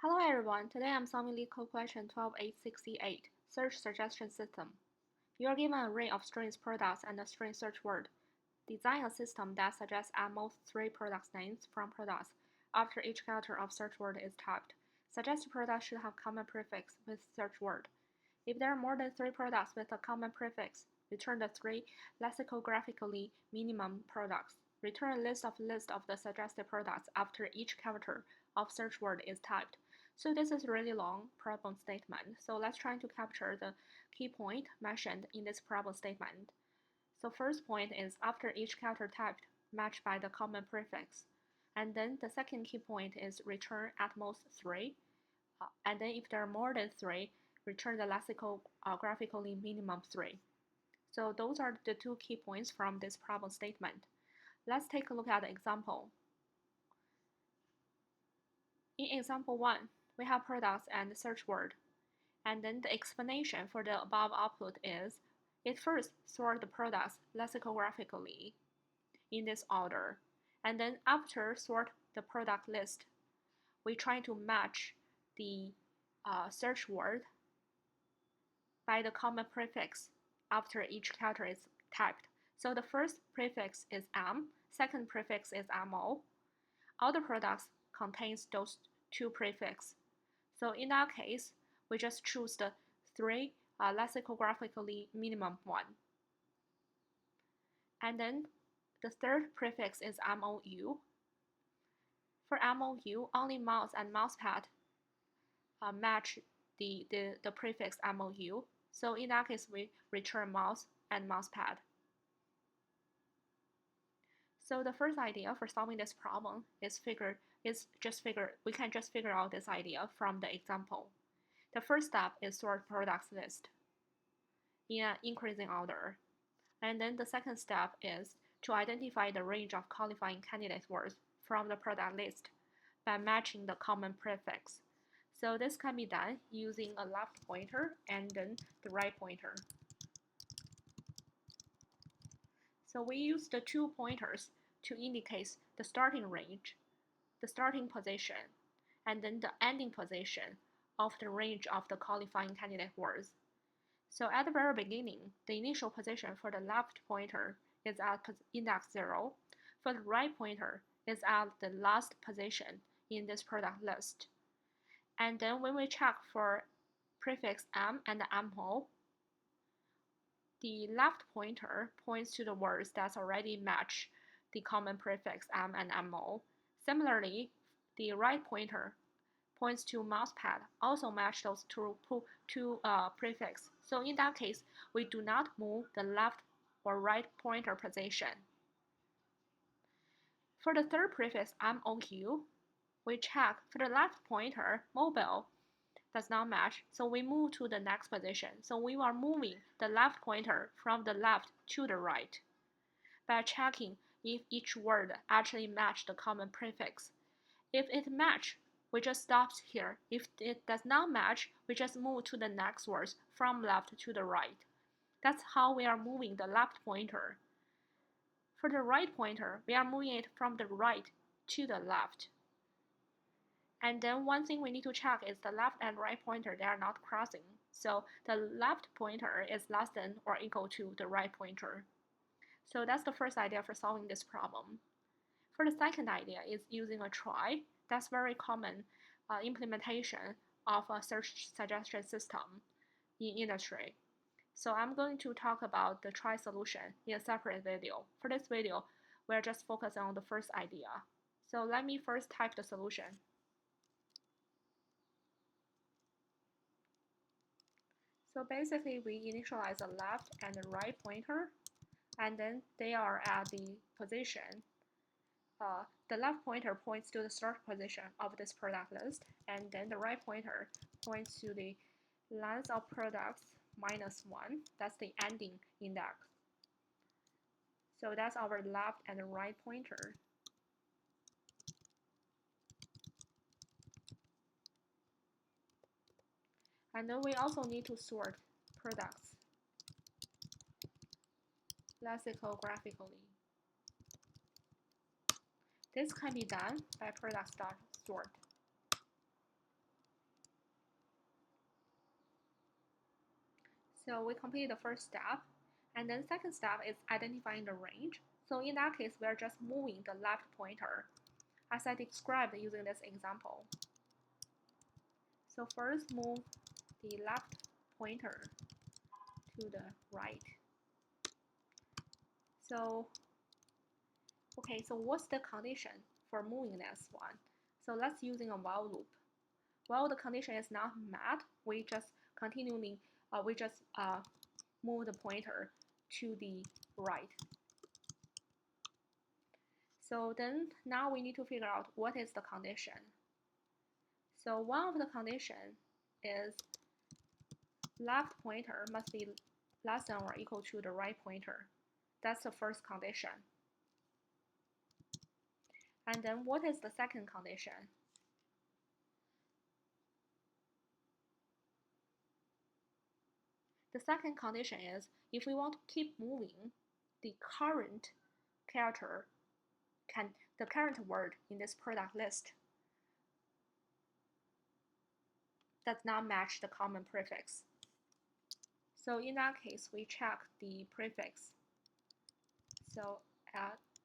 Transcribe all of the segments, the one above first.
Hello everyone, today I'm solving Leetcode question 12868, Search Suggestion System. You are given an array of strings products and a string search word. Design a system that suggests at most 3 product names from products after each character of search word is typed. Suggested products should have common prefix with search word. If there are more than 3 products with a common prefix, return the 3 lexicographically minimum products. Return a list of the suggested products after each character of search word is typed. So this is a really long problem statement. So let's try to capture the key point mentioned in this problem statement. So first point is after each character typed, matched by the common prefix. And then the second key point is return at most 3. And then if there are more than 3, return the lexicographically minimum 3. So those are the 2 key points from this problem statement. Let's take a look at the example. In example 1, we have products and search word. And then the explanation for the above output is, it first sort the products lexicographically in this order. And then after sort the product list, we try to match the search word by the common prefix after each character is typed. So the first prefix is M, second prefix is MO. All the products contains those 2 prefixes. So in that case, we just choose the 3 lexicographically minimum 1. And then the third prefix is MOU. For MOU, only mouse and mousepad match the prefix MOU. So in that case, we return mouse and mousepad. So the first idea for solving this problem we can just figure out this idea from the example. The first step is sort products list in an increasing order. And then the second step is to identify the range of qualifying candidate words from the product list by matching the common prefix. So this can be done using a left pointer and then the right pointer. So we use the 2 pointers to indicate the starting range, the starting position, and then the ending position of the range of the qualifying candidate words. So at the very beginning, the initial position for the left pointer is at index 0. For the right pointer is at the last position in this product list. And then when we check for prefix M and MO, the left pointer points to the words that already match the common prefix M and MO. Similarly, the right pointer points to mousepad, also match those two prefixes. So in that case, we do not move the left or right pointer position. For the third prefix MOQ, we check for the left pointer, mobile, does not match, so we move to the next position. So we are moving the left pointer from the left to the right by checking if each word actually matches the common prefix. If it matches, we just stop here. If it does not match, we just move to the next words from left to the right. That's how we are moving the left pointer. For the right pointer, we are moving it from the right to the left. And then one thing we need to check is the left and right pointer, they are not crossing. So the left pointer is less than or equal to the right pointer. So that's the first idea for solving this problem. For the second idea is using a try. That's very common implementation of a search suggestion system in industry. So I'm going to talk about the try solution in a separate video. For this video, we're just focusing on the first idea. So let me first type the solution. So basically, we initialize the left and the right pointer, and then they are at the position. The left pointer points to the start position of this product list, and then the right pointer points to the length of products minus 1. That's the ending index. So that's our left and right pointer. And then we also need to sort products lexicographically. This can be done by products.sort. So we complete the first step, and then second step is identifying the range. So in that case, we are just moving the left pointer, as I described using this example. So first move the left pointer to the right. So, okay, so what's the condition for moving this one? So let's using a while loop. While the condition is not met, we just move the pointer to the right. So then now we need to figure out what is the condition. So one of the condition is left pointer must be less than or equal to the right pointer. That's the first condition. And then what is the second condition? The second condition is if we want to keep moving, the current word in this product list does not match the common prefix. So in that case, we check the prefix. So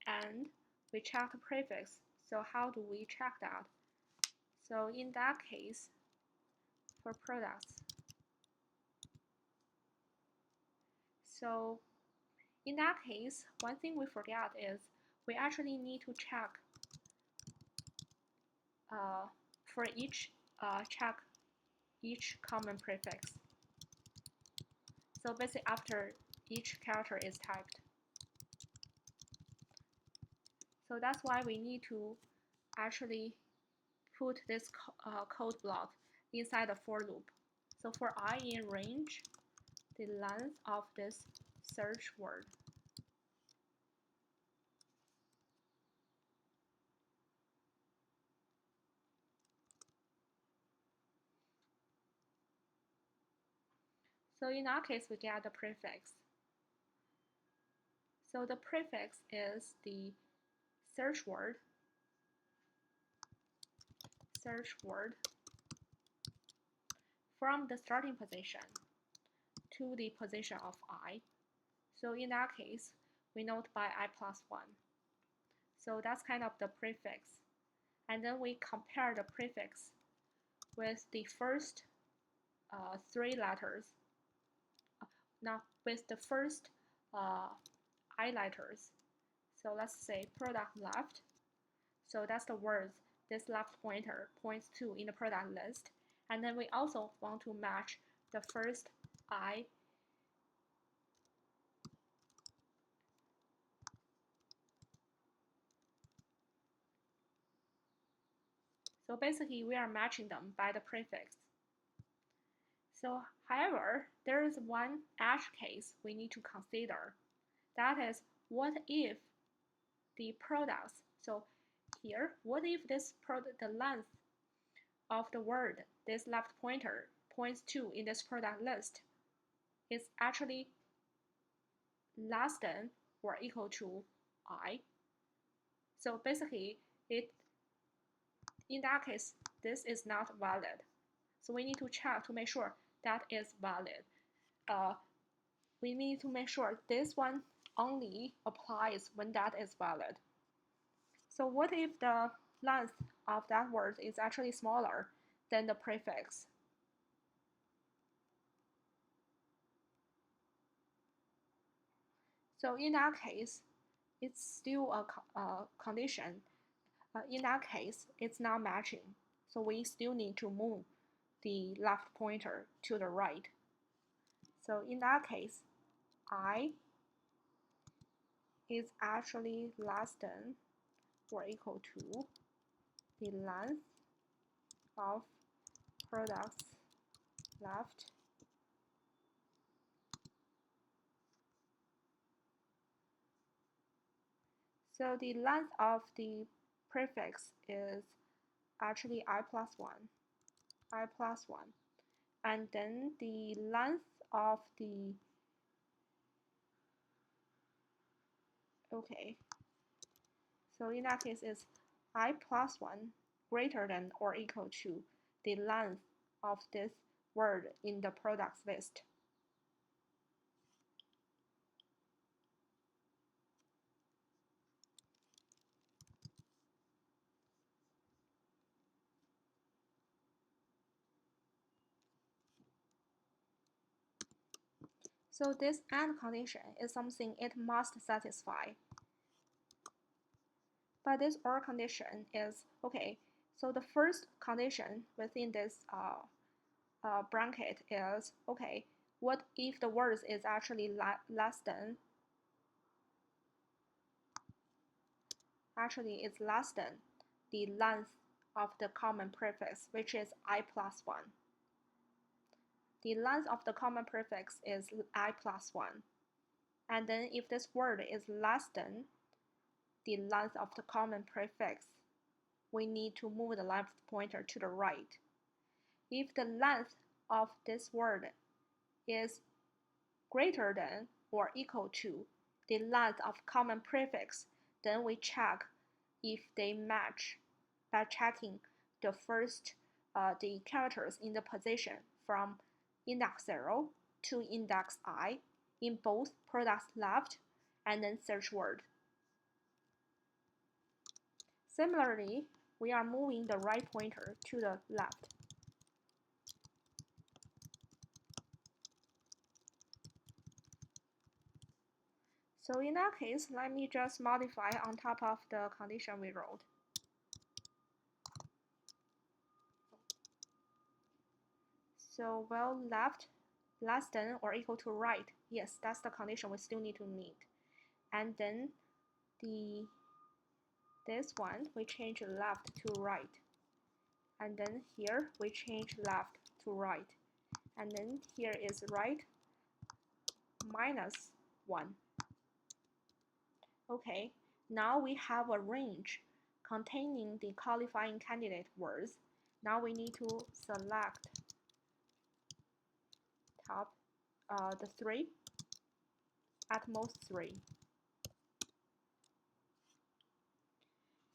and we check the prefix. So how do we check that? So in that case, for products, so in that case, one thing we forget is we actually need to check for each check each common prefix. So basically after each character is typed. So that's why we need to actually put this code block inside the for loop. So for I in range, the length of this search word. So in our case, we get the prefix. So the prefix is the search word from the starting position to the position of I. So in that case, we note by I+1. So that's kind of the prefix. And then we compare the prefix with the first 3 letters. Now with the first I letters. So let's say product left. So that's the words this left pointer points to in the product list. And then we also want to match the first I. So basically we are matching them by the prefix. So however, there is one edge case we need to consider. That is, what if the products, so here, what if this the length of the word this left pointer points to in this product list is actually less than or equal to I. So basically, in that case, this is not valid. So we need to check to make sure that is valid. We need to make sure this one only applies when that is valid. So what if the length of that word is actually smaller than the prefix? So in that case, it's still a condition. In that case, it's not matching. So we still need to move the left pointer to the right. So in that case, I is actually less than or equal to the length of products left So the length of the prefix is actually I+1, and then the length of the, okay, so in that case is I+1 greater than or equal to the length of this word in the products list. So this AND condition is something it must satisfy. But this OR condition is, okay, so the first condition within this bracket is, okay, what if the words is actually less than, it's less than the length of the common prefix, which is I plus 1. The length of the common prefix is I plus 1. And then if this word is less than the length of the common prefix, we need to move the left pointer to the right. If the length of this word is greater than or equal to the length of common prefix, then we check if they match by checking the first the characters in the position from index 0 to index I in both products left and then search word. Similarly, we are moving the right pointer to the left. So in that case, let me just modify on top of the condition we wrote. So well, left less than or equal to right. Yes, that's the condition we still need to meet. And then this one we change left to right. And then here we change left to right. And then here is right minus 1. Okay, now we have a range containing the qualifying candidate words. Now we need to select the 3, at most 3.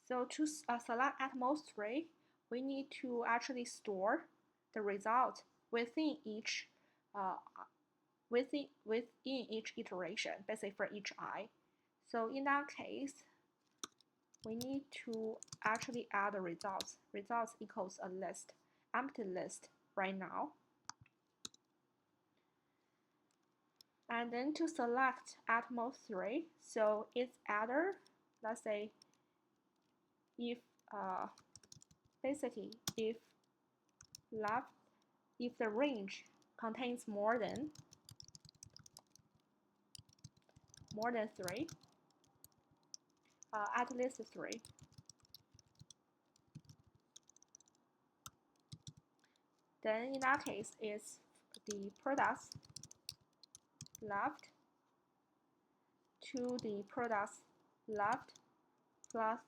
So to select at most 3, we need to actually store the result within each iteration, basically for each I. So in that case, we need to actually add the results. Results equals a list, empty list right now. And then to select at most 3, so it's either, let's say, if basically if the range contains more than 3, at least 3, then in that case it's the products left to the products left plus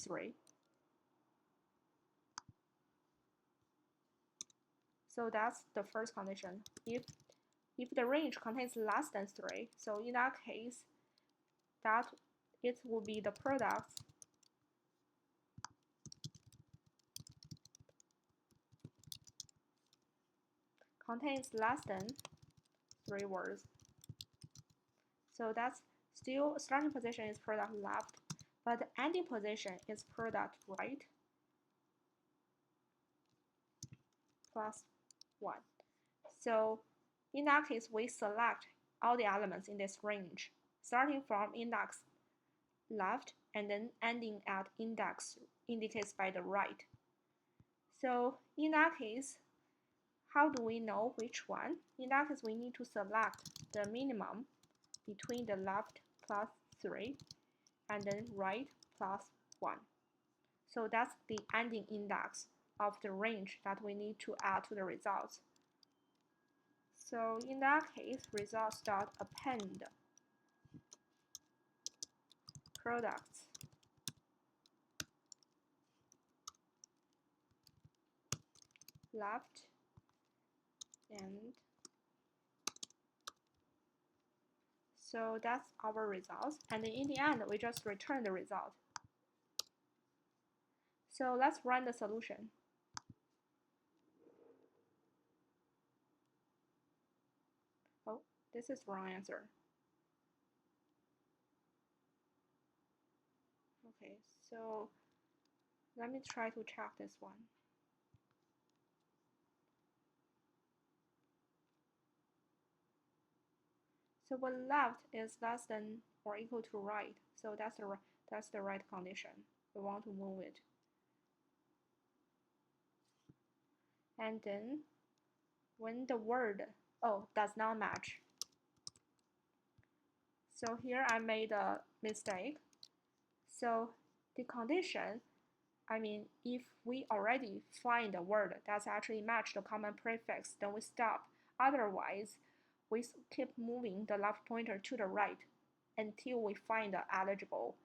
3. So that's the first condition. If the range contains less than 3, so in that case, that it will be the products contains less than 3 words. So that's still starting position is product left, but the ending position is product right plus 1. So in that case, we select all the elements in this range, starting from index left and then ending at index indicated by the right. So in that case, how do we know which one? In that case, we need to select the minimum between the left plus 3 and then right plus 1. So that's the ending index of the range that we need to add to the results. So in that case, results.append products left and so that's our results. And in the end, we just return the result. So let's run the solution. Oh, this is wrong answer. Okay, so let me try to check this one. So when left is less than or equal to right, so that's the right condition. We want to move it. And then when the word does not match. So here I made a mistake. So the condition, I mean, if we already find a word that's actually matched the common prefix, then we stop. Otherwise, we keep moving the left pointer to the right until we find the eligible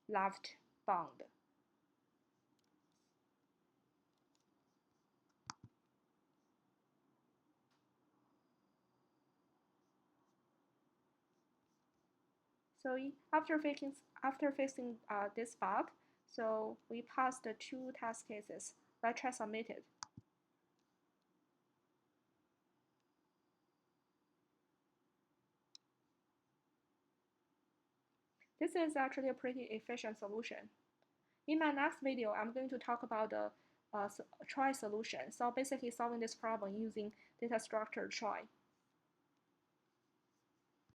left bound. So after fixing this bug, so we passed the 2 test cases. Let's try submit it. This is actually a pretty efficient solution. In my next video, I'm going to talk about the trie solution. So basically solving this problem using data structure trie.